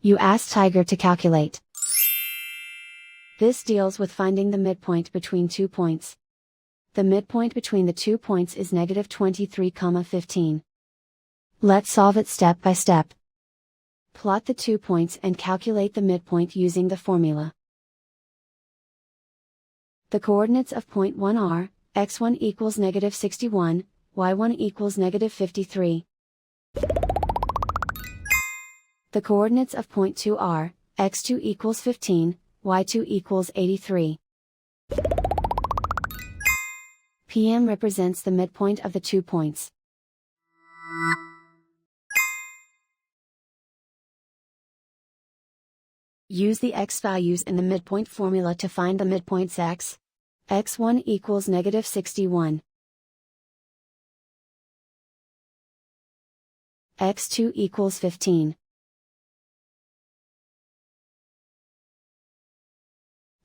You ask Tiger to calculate. This deals with finding the midpoint between 2 points. The midpoint between the 2 points is negative 23,15. Let's solve it step by step. Plot the 2 points and calculate the midpoint using the formula. The coordinates of point 1 are, x1 equals negative 61, y1 equals negative 53. The coordinates of point 2 are, x2 equals 15, y2 equals 83. PM represents the midpoint of the 2 points. Use the x values in the midpoint formula to find the midpoints x. x1 equals negative 61. x2 equals 15.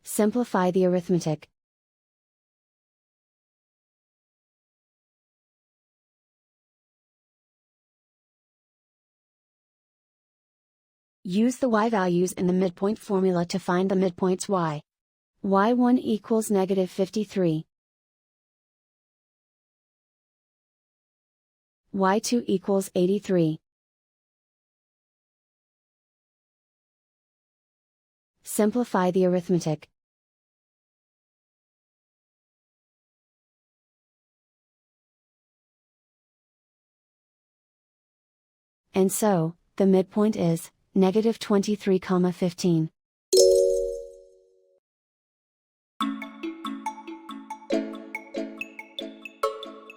Simplify the arithmetic. Use the y values in the midpoint formula to find the midpoints y. y1 equals negative 53. y2 equals 83. Simplify the arithmetic. And so, the midpoint is negative 23,15.